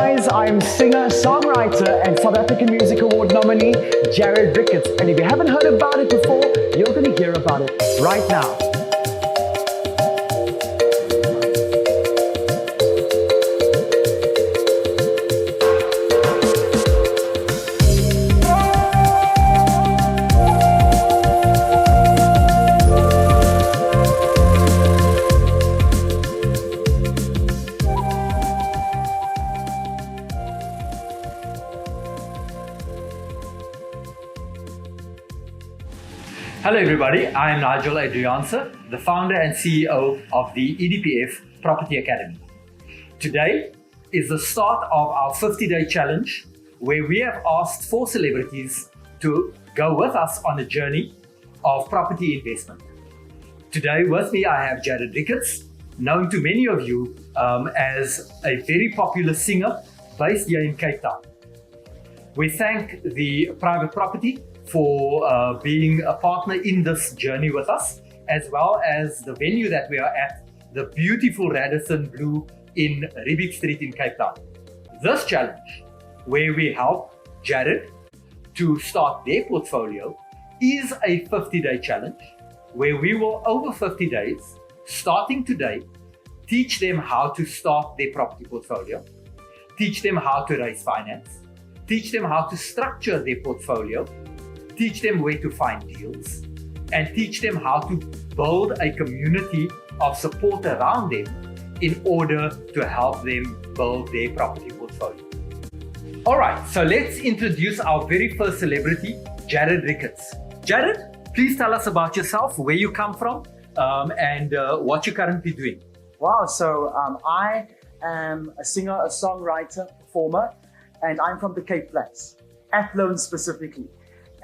guys, I'm singer, songwriter and South African Music Award nominee Jared Ricketts, and if you haven't heard about it before, you're going to hear about it right now. Hello everybody, I am Nigel Adrianse, the founder and CEO of the EDPF Property Academy. Today is the start of our 50-day challenge where we have asked 4 celebrities to go with us on a journey of property investment. Today with me I have Jared Ricketts, known to many of you as a very popular singer based here in Cape Town. We thank the private property for being a partner in this journey with us, as well as the venue that we are at, the beautiful Radisson Blu in Riebeek Street in Cape Town. This challenge, where we help Jared to start their portfolio, is a 50-day challenge where we will, over 50 days, starting today, teach them how to start their property portfolio, teach them how to raise finance, teach them how to structure their portfolio, teach them where to find deals, and teach them how to build a community of support around them in order to help them build their property portfolio. All right, so let's introduce our very first celebrity, Jared Ricketts. Jared, please tell us about yourself, where you come from, and what you're currently doing. Wow, so I am a singer, a songwriter, performer, and I'm from the Cape Flats, Athlone specifically.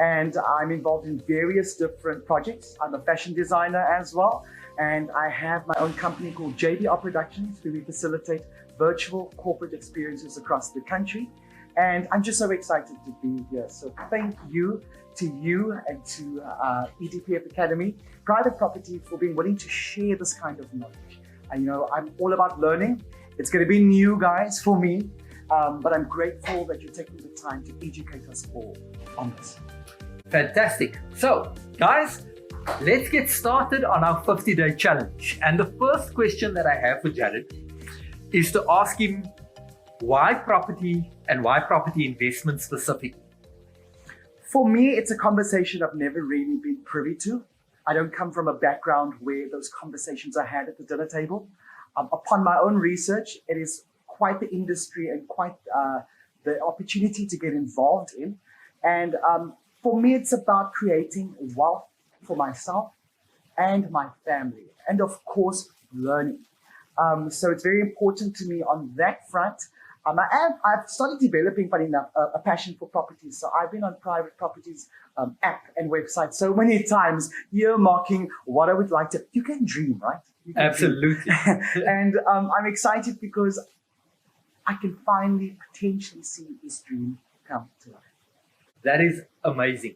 And I'm involved in various different projects. I'm a fashion designer as well. And I have my own company called JBR Productions, where we facilitate virtual corporate experiences across the country. And I'm just so excited to be here. So thank you to you and to EDPF Academy, Private Property, for being willing to share this kind of knowledge. And I'm all about learning. It's going to be new, guys, for me. But I'm grateful that you're taking the time to educate us all on this. Fantastic. So, guys, let's get started on our 50-day challenge. And the first question that I have for Jared is to ask him why property and why property investment specifically? For me, it's a conversation I've never really been privy to. I don't come from a background where those conversations are had at the dinner table. Upon my own research, it is quite the industry and quite the opportunity to get involved in. And for me, it's about creating wealth for myself and my family, and of course, learning. So it's very important to me on that front. I've started developing, funny enough, a passion for properties. So I've been on Private Properties app and website so many times, earmarking what I would like to. You can dream, right? You can Absolutely. dream. And I'm excited because I can finally potentially see this dream come to life. That is amazing.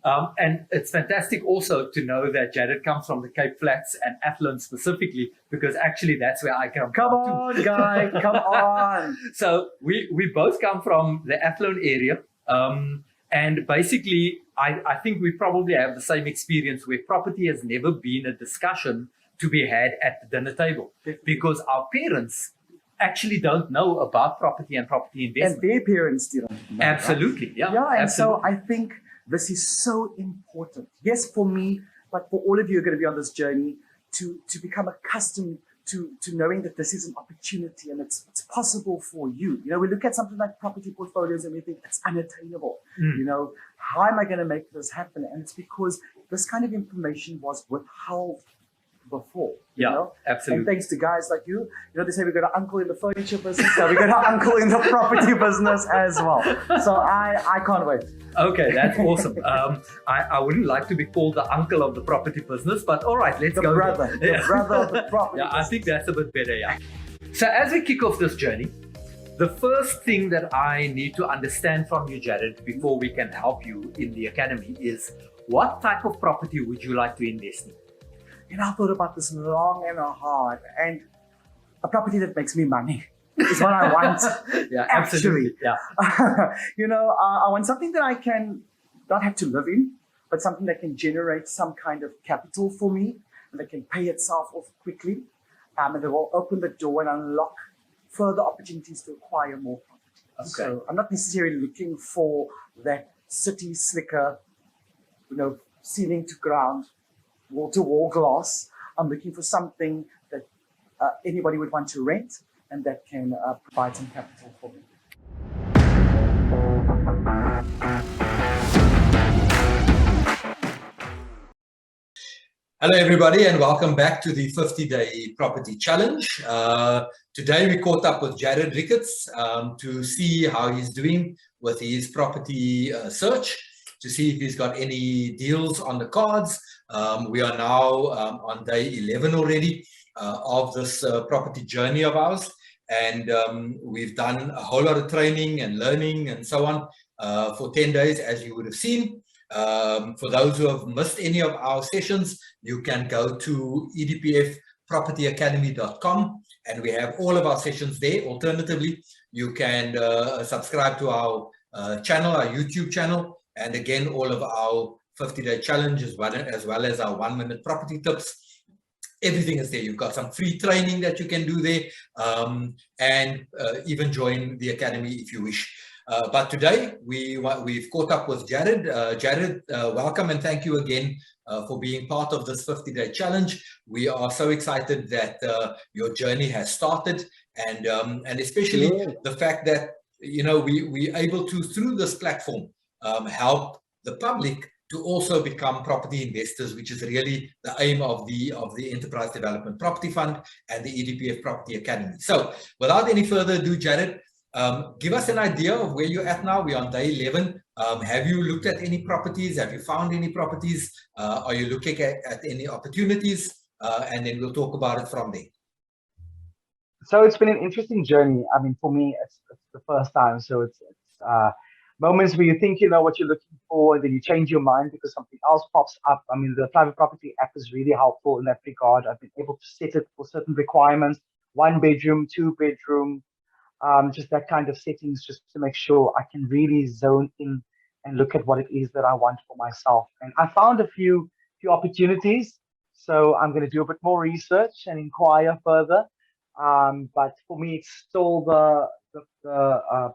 And it's fantastic also to know that Jared comes from the Cape Flats and Athlone specifically, because actually that's where I come from. Come on, guy, come on. So we both come from the Athlone area. And basically, I think we probably have the same experience where property has never been a discussion to be had at the dinner table, because our parents actually don't know about property and property investment. And their parents didn't know. Absolutely, right? yeah. Yeah, and absolutely. so I think this is so important. Yes, for me, but for all of you who are going to be on this journey to become accustomed to knowing that this is an opportunity and it's possible for you. We look at something like property portfolios and we think it's unattainable. How am I going to make this happen? And it's because this kind of information was withheld before. Absolutely. And thanks to guys like you, they say we got an uncle in the furniture business, so we got an uncle in the property business as well. So I can't wait. Okay, that's awesome. I wouldn't like to be called the uncle of the property business, but all right, let's go. The brother of the property Yeah, I think that's a bit better, yeah. So as we kick off this journey, the first thing that I need to understand from you, Jared, before we can help you in the academy is, what type of property would you like to invest in? I thought about this long and hard, and a property that makes me money. is what I want. Yeah, Actually. absolutely. Yeah. I want something that I can not have to live in, but something that can generate some kind of capital for me and that can pay itself off quickly, and that will open the door and unlock further opportunities to acquire more property. Okay. So I'm not necessarily looking for that city slicker, ceiling to ground, wall to wall glass. I'm looking for something that anybody would want to rent and that can provide some capital for me. Hello, everybody, and welcome back to the 50-day property challenge. Today, we caught up with Jared Ricketts to see how he's doing with his property search, to see if he's got any deals on the cards. We are now on day 11 already of this property journey of ours, and we've done a whole lot of training and learning and so on for 10 days, as you would have seen. For those who have missed any of our sessions, you can go to edpfpropertyacademy.com, and we have all of our sessions there. Alternatively, you can subscribe to our channel, our YouTube channel, and again, all of our 50-day challenge as well as our 1-minute property tips. Everything is there. You've got some free training that you can do there, and even join the academy if you wish. But today we've caught up with Jared. Jared, welcome and thank you again for being part of this 50-day challenge. We are so excited that your journey has started, and especially the fact that we're able to, through this platform, help the public to also become property investors, which is really the aim of the Enterprise Development Property Fund and the EDPF Property Academy. So without any further ado, Jared, give us an idea of where you're at now. We're on day 11. Have you looked at any properties? Have you found any properties? Are you looking at any opportunities? And then we'll talk about it from there. So it's been an interesting journey. I mean, for me, it's the first time. So it's moments where you think you know what you're looking for, and then you change your mind because something else pops up. I mean, the private property app is really helpful in that regard. I've been able to set it for certain requirements, 1 bedroom, 2 bedroom, just that kind of settings, just to make sure I can really zone in and look at what it is that I want for myself. And I found a few opportunities, so I'm going to do a bit more research and inquire further. But for me, it's still the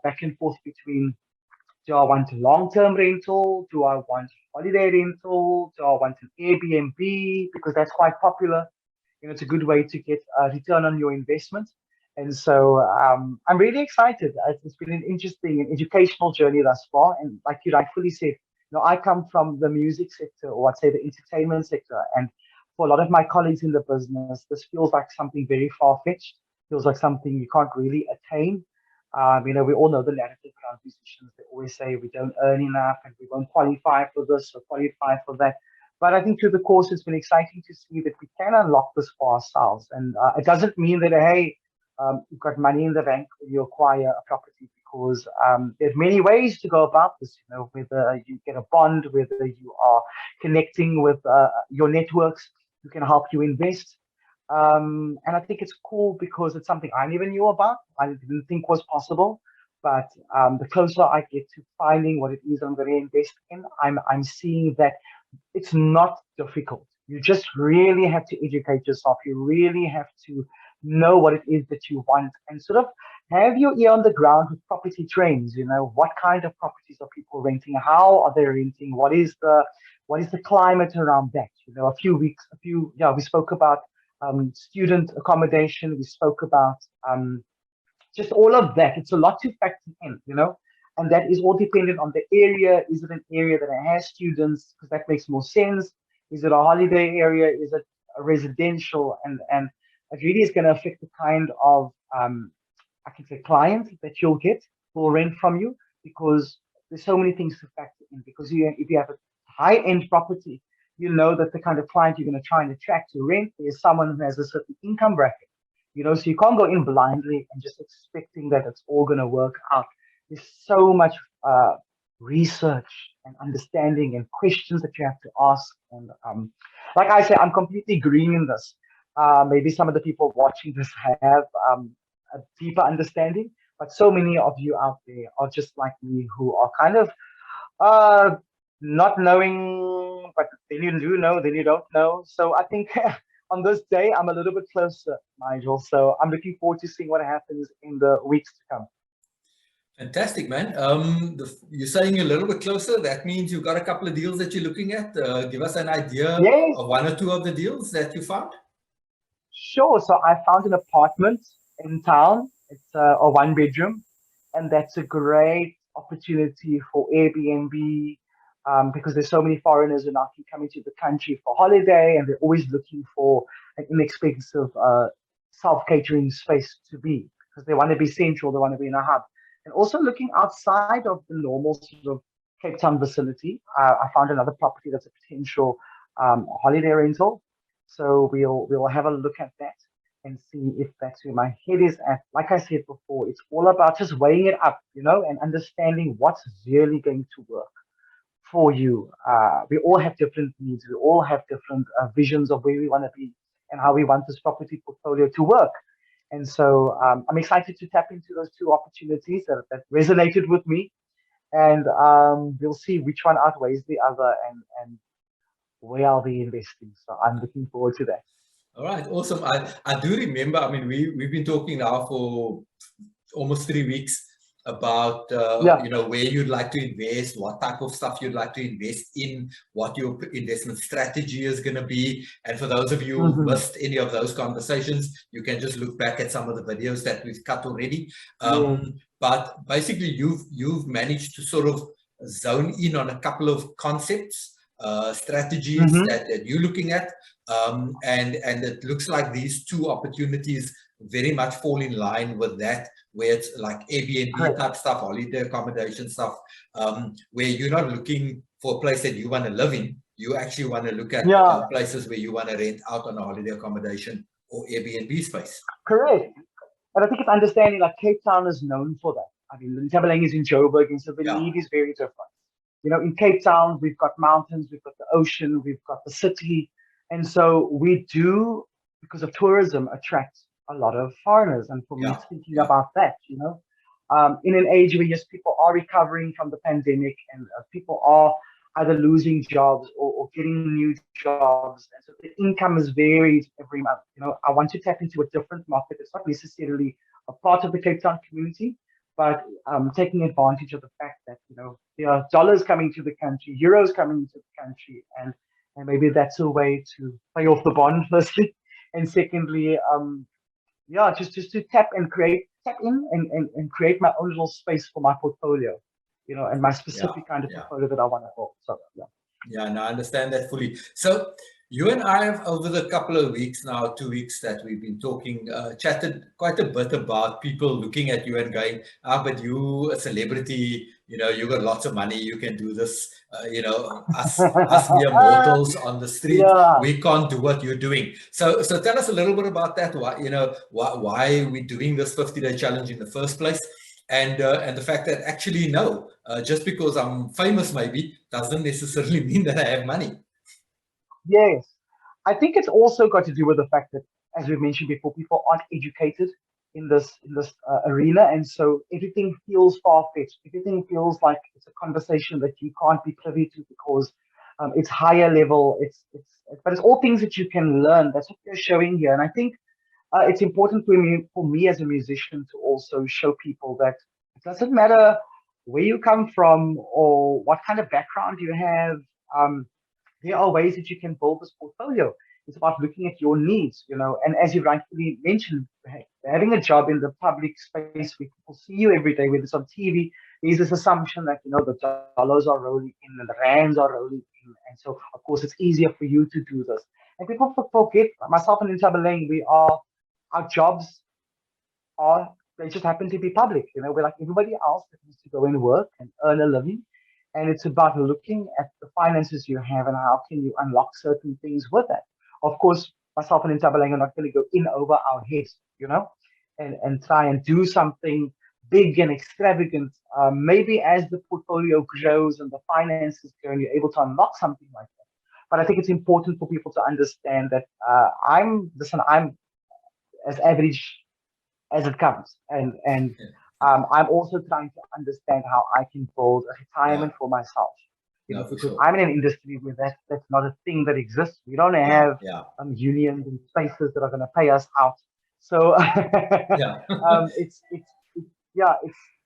back and forth between, do I want a long-term rental? Do I want holiday rental? Do I want an Airbnb? Because that's quite popular. It's a good way to get a return on your investment. And so I'm really excited. It's been an interesting and educational journey thus far. And like you rightfully said, I come from the music sector, or I'd say the entertainment sector. And for a lot of my colleagues in the business, this feels like something very far-fetched. Feels like something you can't really attain. We all know the narrative around musicians. They always say we don't earn enough and we won't qualify for this or qualify for that. But I think through the course, it's been exciting to see that we can unlock this for ourselves. And it doesn't mean that, hey, you've got money in the bank when you acquire a property, because there's many ways to go about this. Whether you get a bond, whether you are connecting with your networks who can help you invest. And I think it's cool because it's something I never knew about. I didn't think was possible. But the closer I get to finding what it is I'm going to invest in, I'm seeing that it's not difficult. You just really have to educate yourself. You really have to know what it is that you want and sort of have your ear on the ground with property trends. What kind of properties are people renting? How are they renting? What is the climate around that? We spoke about student accommodation. We spoke about just all of that. It's a lot to factor in, and that is all dependent on the area. Is it an area that has students? Because that makes more sense. Is it a holiday area? Is it a residential? And it really is going to affect the kind of I can say client that you'll get will rent from you, because there's so many things to factor in. Because if you have a high-end property, you know that the kind of client you're going to try and attract to rent is someone who has a certain income bracket. So you can't go in blindly and just expecting that it's all going to work out. There's so much research and understanding and questions that you have to ask. And like I say, I'm completely green in this. Maybe some of the people watching this have a deeper understanding. But so many of you out there are just like me, who are kind of uh, not knowing, but then you do know, then you don't know. So I think on this day, I'm a little bit closer, Nigel. So I'm looking forward to seeing what happens in the weeks to come. Fantastic, man. You're saying you're a little bit closer. That means you've got a couple of deals that you're looking at. Give us an idea Yes, of one or two of the deals that you found. sure. So I found an apartment in town. It's a one bedroom, and that's a great opportunity for Airbnb, because there's so many foreigners who now can come into the country for holiday, and they're always looking for an inexpensive self-catering space to be, because they want to be central, they want to be in a hub. And also looking outside of the normal sort of Cape Town vicinity, I found another property that's a potential holiday rental. So we'll have a look at that and see if that's where my head is at. Like I said before, it's all about just weighing it up, and understanding what's really going to work for you. We all have different needs. We all have different visions of where we want to be and how we want this property portfolio to work. And so I'm excited to tap into those two opportunities that resonated with me. And we'll see which one outweighs the other, and where I'll be investing. So I'm looking forward to that. All right, awesome. I do remember, I mean, we've been talking now for almost 3 weeks about, Yeah. where you'd like to invest, what type of stuff you'd like to invest in, what your investment strategy is going to be. And for those of you who missed any of those conversations, you can just look back at some of the videos that we've cut already. But basically, you've managed to sort of zone in on a couple of concepts, strategies that you're looking at. And it looks like these two opportunities very much fall in line with that, where it's like Airbnb type stuff, holiday accommodation stuff, where you're not looking for a place that you want to live in. You actually want to look at places where you want to rent out on a holiday accommodation or Airbnb space. Correct. And I think it's understanding that Cape Town is known for that. I mean, Ntabaleng is in Joburg, and so the need is very different. In Cape Town, we've got mountains, we've got the ocean, we've got the city. And so we do, because of tourism, attract a lot of foreigners. And for me, thinking about that, in an age where yes, people are recovering from the pandemic, and people are either losing jobs or getting new jobs. And so the income is varied every month. I want to tap into a different market. It's not necessarily a part of the Cape Town community, but taking advantage of the fact that, there are dollars coming to the country, euros coming into the country, and maybe that's a way to pay off the bond, firstly. And secondly, just to tap in and create my own little space for my portfolio, and my specific kind of portfolio that I want to hold. So, no, I understand that fully. So you and I have, over the couple of weeks now, 2 weeks that we've been talking, chatted quite a bit about people looking at you and going, but you, a celebrity, you got lots of money, you can do this. Us mere mortals on the street, we can't do what you're doing. So tell us a little bit about that. Why we're doing this 50-day challenge in the first place, and the fact that actually just because I'm famous maybe doesn't necessarily mean that I have money. Yes, I think it's also got to do with the fact that, as we mentioned before, people aren't educated in this arena, and so everything feels far-fetched. Everything feels like it's a conversation that you can't be privy to because it's higher level. But it's all things that you can learn. That's what you're showing here, and I think it's important for me as a musician to also show people that it doesn't matter where you come from or what kind of background you have. There are ways that you can build this portfolio. It's about looking at your needs, and as you rightfully mentioned, having a job in the public space where people see you every day, whether it's on TV, there's this assumption that, the dollars are rolling in and the rands are rolling in. And so, of course, it's easier for you to do this. And people forget, myself and Ntabaleng, our jobs they just happen to be public. We're like everybody else that needs to go and work and earn a living. And it's about looking at the finances you have and how can you unlock certain things with that. Of course, myself and Ntabaleng are not going to go in over our heads, and try and do something big and extravagant. Maybe as the portfolio grows and the finances grow, and you're able to unlock something like that. But I think it's important for people to understand that I'm as average as it comes. And I'm also trying to understand how I can build a retirement for myself. No, for because sure. I'm in an industry where that's not a thing that exists. We don't have unions and spaces that are going to pay us out. So Yeah.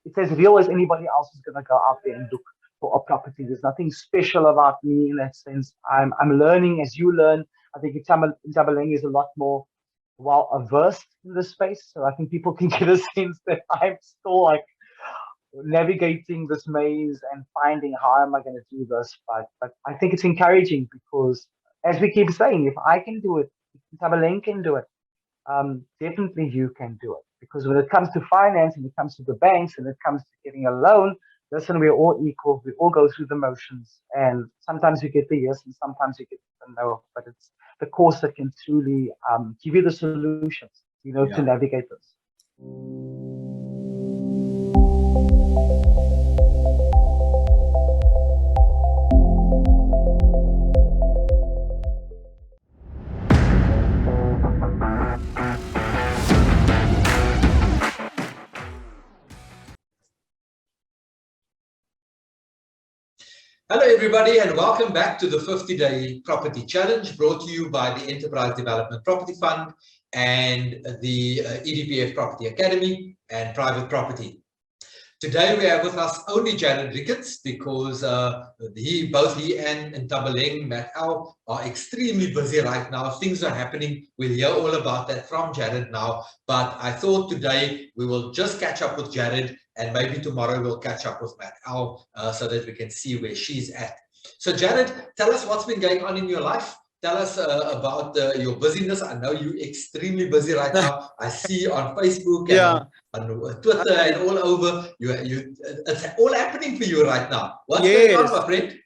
it's as real as anybody else is going to go out there and look for a property. There's nothing special about me in that sense. I'm learning as you learn. I think Itabaleng is a lot more well versed in this space. So I think people can get a sense that I'm still like navigating this maze and finding how am I going to do this. But I think it's encouraging because, as we keep saying, if I can do it, if Itabaleng can do it, definitely you can do it. Because when it comes to finance and it comes to the banks and it comes to getting a loan, listen, we're all equal. We all go through the motions, and sometimes you get the yes, and sometimes you get the no. But it's the course that can truly give you the solutions, to navigate this. Hello, everybody, and welcome back to the 50-Day Property Challenge brought to you by the Enterprise Development Property Fund and the EDPF Property Academy and Private Property. Today, we have with us only Jared Ricketts because both he and Itabaleng, Matt Al, are extremely busy right now. Things are happening. We'll hear all about that from Jared now. But I thought today we will just catch up with Jared, and maybe tomorrow we'll catch up with Matt Al so that we can see where she's at. So Jared, tell us what's been going on in your life. Tell us about your busyness. I know you're extremely busy right now. I see on Facebook and on Twitter and all over. It's all happening for you right now. What's going on, my friend?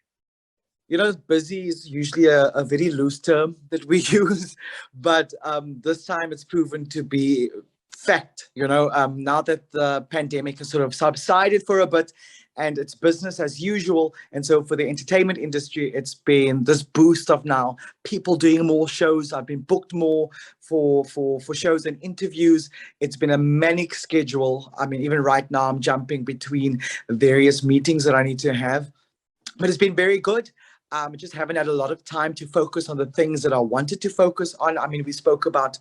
Busy is usually a very loose term that we use, but this time it's proven to be fact. Now that the pandemic has sort of subsided for a bit and it's business as usual, and so for the entertainment industry, it's been this boost of now people doing more shows. I've been booked more for shows and interviews. It's been a manic schedule. I mean, even right now I'm jumping between various meetings that I need to have, but it's been very good. I just haven't had a lot of time to focus on the things that I wanted to focus on. I mean, we spoke about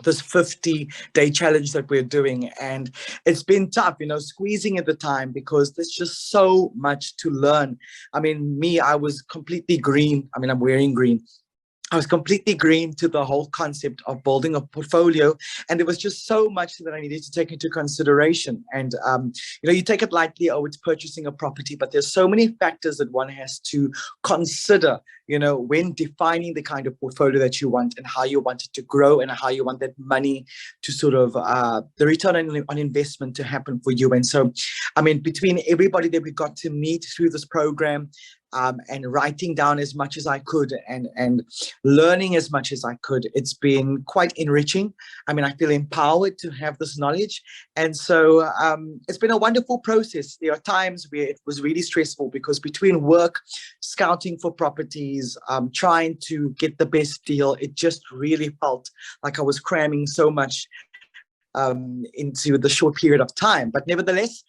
this 50-day challenge that we're doing, and it's been tough, squeezing at the time because there's just so much to learn. I mean, I was completely green. I mean, I'm wearing green. I was completely green to the whole concept of building a portfolio, and there was just so much that I needed to take into consideration. And you take it lightly, it's purchasing a property, but there's so many factors that one has to consider, when defining the kind of portfolio that you want and how you want it to grow and how you want that money to sort of the return on investment to happen for you. And so, I mean, between everybody that we got to meet through this program, and writing down as much as I could and learning as much as I could, it's been quite enriching. I mean, I feel empowered to have this knowledge. And so it's been a wonderful process. There are times where it was really stressful because between work, scouting for properties, trying to get the best deal, it just really felt like I was cramming so much into the short period of time. But nevertheless,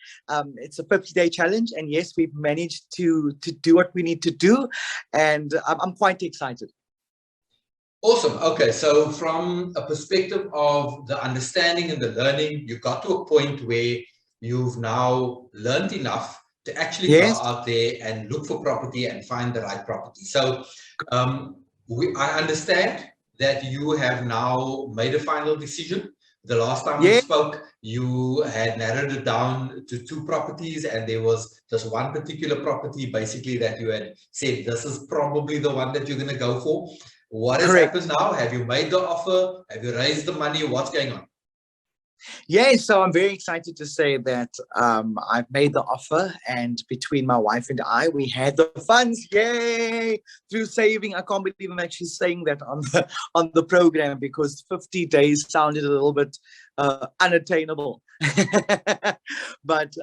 it's a 50-day challenge, and yes, we've managed to do what we need to do, and I'm quite excited. Awesome. Okay, so from a perspective of the understanding and the learning, you got to a point where you've now learned enough to actually go out there and look for property and find the right property. So I understand that you have now made a final decision. The last time we spoke, you had narrowed it down to 2 properties, and there was just one particular property basically that you had said, this is probably the one that you're going to go for. What has happened now? Have you made the offer? Have you raised the money? What's going on? Yes, so I'm very excited to say that I've made the offer, and between my wife and I, we had the funds, yay, through saving. I can't believe I'm actually saying that on the program because 50 days sounded a little bit unattainable. But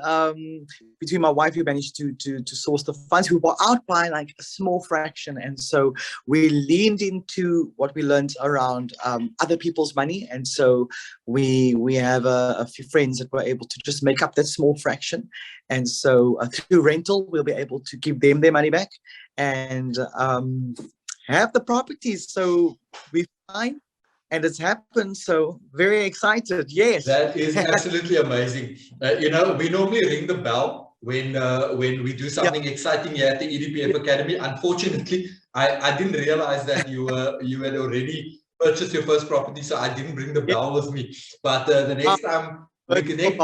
between my wife, we managed to source the funds. We were out by like a small fraction, and so we leaned into what we learned around other people's money. And so we have a few friends that were able to just make up that small fraction. And so through rental, we'll be able to give them their money back and have the properties. So we're fine. And it's happened, so very excited. Yes, that is absolutely amazing. We normally ring the bell when we do something exciting here at the EDPF Academy. Unfortunately, I didn't realize that you had already purchased your first property, so I didn't bring the bell with me. But the next time we connect,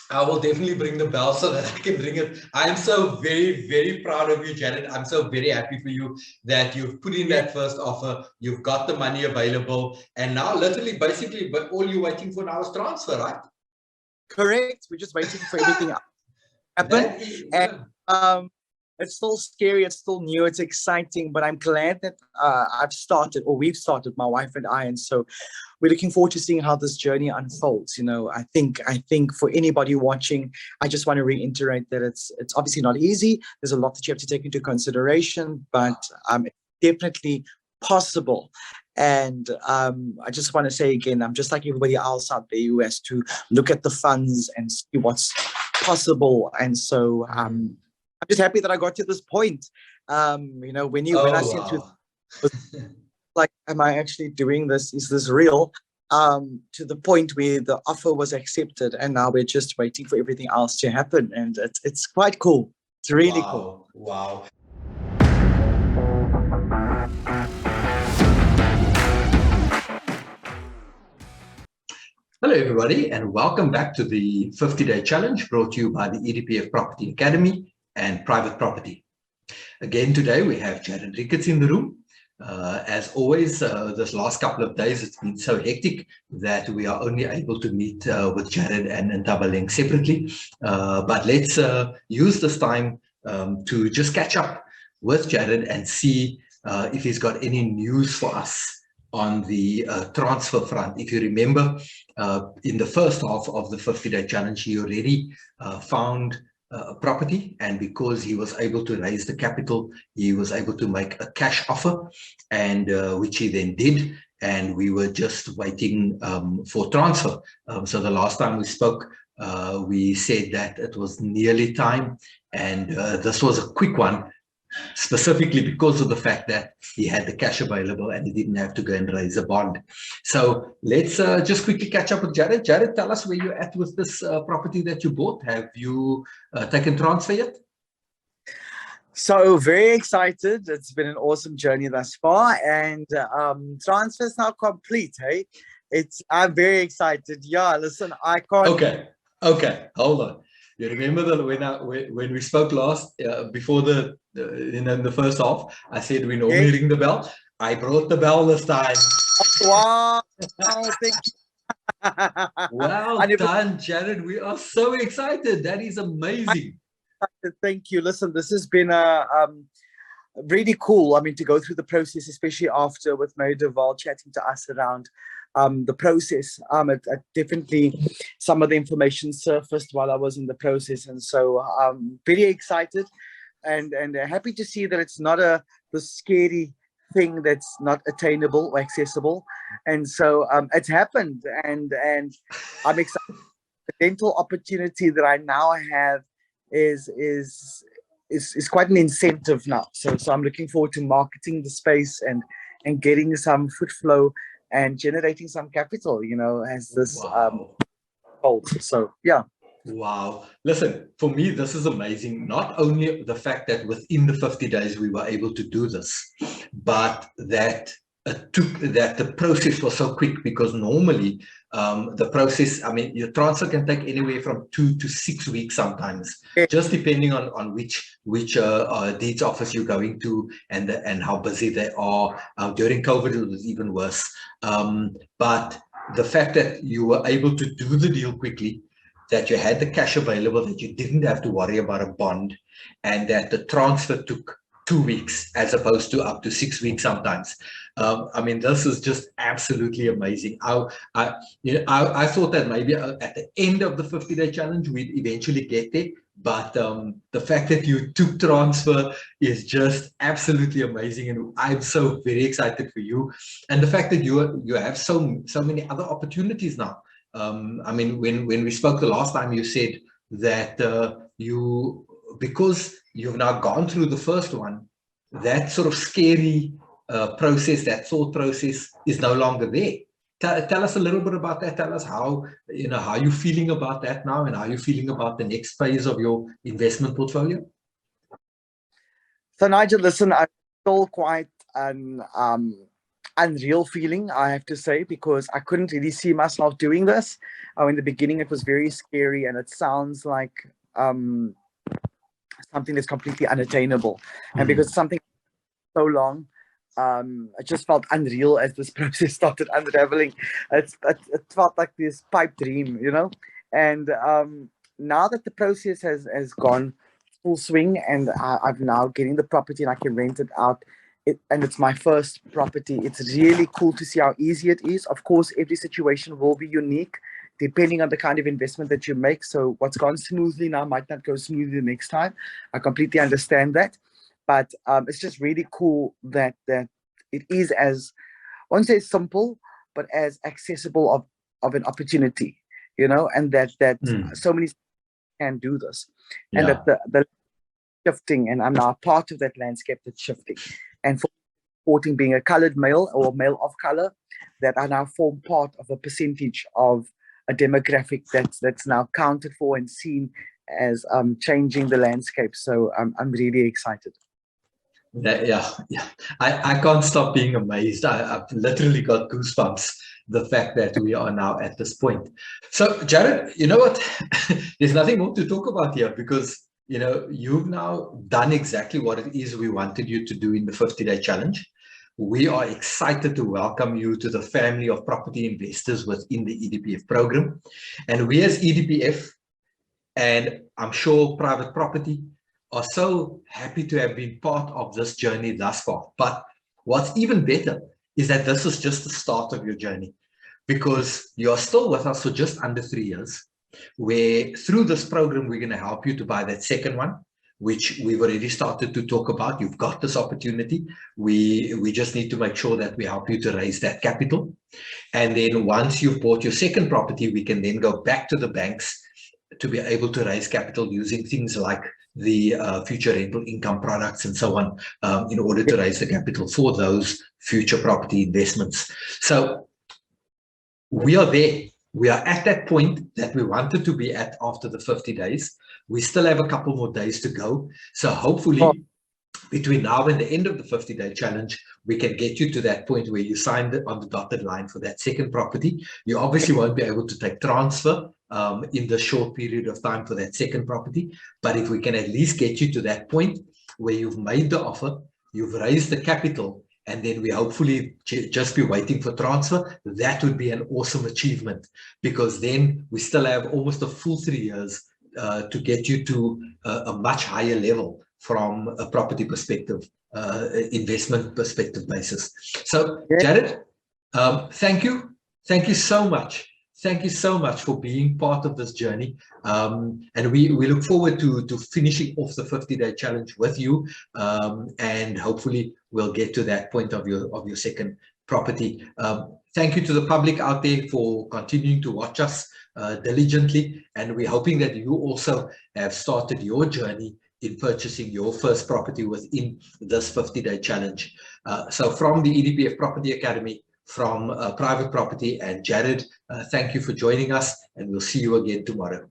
I will definitely bring the bell so that I can ring it. I'm so very, very proud of you, Jared. I'm so very happy for you that you've put in that first offer. You've got the money available. And now literally, basically, but all you're waiting for now is transfer, right? Correct. We're just waiting for everything to happen. And it's still scary. It's still new. It's exciting. But I'm glad that we've started, my wife and I. And so we're looking forward to seeing how this journey unfolds. I think for anybody watching, I just want to reiterate that it's obviously not easy. There's a lot that you have to take into consideration, but it's definitely possible. And I just want to say again, I'm just like everybody else out there who has to look at the funds and see what's possible. And so I'm just happy that I got to this point. When I sent through, like, am I actually doing this? Is this real? To the point where the offer was accepted, and now we're just waiting for everything else to happen. And it's quite cool. It's really cool. Wow. Hello, everybody, and welcome back to the 50-Day Challenge brought to you by the EDPF Property Academy and Private Property. Again, today we have Jared Ricketts in the room. As always, this last couple of days, it's been so hectic that we are only able to meet with Jared and Ntabaleng separately. But let's use this time to just catch up with Jared and see if he's got any news for us on the transfer front. If you remember, in the first half of the 50-Day Challenge, he already found a property, and because he was able to raise the capital, he was able to make a cash offer, and which he then did, and we were just waiting for transfer. So the last time we spoke, we said that it was nearly time, and this was a quick one, specifically because of the fact that he had the cash available and he didn't have to go and raise a bond. So let's just quickly catch up with Jared. Jared, tell us where you're at with this property that you bought. Have you taken transfer yet? So very excited. It's been an awesome journey thus far, and transfer is now complete. Hey, I'm very excited. Yeah, listen, I can't. Okay, hold on. You remember that when we spoke last, before the first half, I said we normally ring the bell. I brought the bell this time. Wow! Thank you. Well done, Jared. We are so excited. That is amazing. Thank you. Listen, this has been really cool. I mean, to go through the process, especially after with Mary Duval chatting to us around the process. It definitely, some of the information surfaced while I was in the process, and so I'm very excited and happy to see that it's not the scary thing that's not attainable or accessible. And so it's happened, and I'm excited. The dental opportunity that I now have is quite an incentive now. So I'm looking forward to marketing the space and getting some foot flow and generating some capital, as this holds. So yeah. Wow. Listen, for me, this is amazing. Not only the fact that within the 50 days we were able to do this, but that the process was so quick, because normally the process, I mean, your transfer can take anywhere from 2 to 6 weeks sometimes, just depending on which deeds office you're going to and how busy they are. During COVID, it was even worse. But the fact that you were able to do the deal quickly, that you had the cash available, that you didn't have to worry about a bond, and that the transfer took 2 weeks as opposed to up to 6 weeks sometimes. I mean, this is just absolutely amazing. I thought that maybe at the end of the 50-day challenge, we'd eventually get there. But the fact that you took transfer is just absolutely amazing. And I'm so very excited for you. And the fact that you have so many other opportunities now. I mean, when we spoke the last time, you said that because you've now gone through the first one, that sort of scary process, that thought process is no longer there. Tell us a little bit about that. Tell us how you're feeling about that now, and how you're feeling about the next phase of your investment portfolio. So Nigel, listen, I'm still quite an unreal feeling, I have to say, because I couldn't really see myself doing this. In the beginning, it was very scary, and it sounds like something that's completely unattainable. And because something so long, it just felt unreal as this process started unraveling. It felt like this pipe dream, you know. And now that the process has gone full swing, and I'm now getting the property and I can rent it out, and it's my first property, it's really cool to see how easy it is. Of course, every situation will be unique depending on the kind of investment that you make. So what's gone smoothly now might not go smoothly the next time. I completely understand that. But it's just really cool that it is as, I won't say simple, but as accessible of an opportunity, you know, and that so many can do this. Yeah. And that the shifting, and I'm now a part of that landscape that's shifting. And for supporting being a colored male or male of color, that I now form part of a percentage of a demographic that's now counted for and seen as changing the landscape. So I'm really excited. Yeah. I can't stop being amazed. I've literally got goosebumps, the fact that we are now at this point. So Jared, you know what? There's nothing more to talk about here, because you know, you've now done exactly what it is we wanted you to do in the 50-day challenge. We are excited to welcome you to the family of property investors within the EDPF program. And we as EDPF, and I'm sure Private Property, are so happy to have been part of this journey thus far. But what's even better is that this is just the start of your journey, because you're still with us for just under 3 years, where through this program, we're going to help you to buy that second one, which we've already started to talk about. You've got this opportunity. We just need to make sure that we help you to raise that capital. And then once you've bought your second property, we can then go back to the banks to be able to raise capital using things like the future rental income products and so on, in order to raise the capital for those future property investments. So we are there. We are at that point that we wanted to be at after the 50 days. We still have a couple more days to go. So hopefully between now and the end of the 50-day challenge, we can get you to that point where you signed on the dotted line for that second property. You obviously won't be able to take transfer in the short period of time for that second property. But if we can at least get you to that point where you've made the offer, you've raised the capital, and then we hopefully just be waiting for transfer, that would be an awesome achievement, because then we still have almost a full 3 years to get you to a much higher level from a property perspective, investment perspective basis. So Jared, thank you. Thank you so much. Thank you so much for being part of this journey. And we look forward to finishing off the 50-day challenge with you. And hopefully we'll get to that point of your second property. Thank you to the public out there for continuing to watch us diligently. And we're hoping that you also have started your journey in purchasing your first property within this 50-day challenge. So from the EDPF Property Academy, from Private Property and Jared, thank you for joining us, and we'll see you again tomorrow.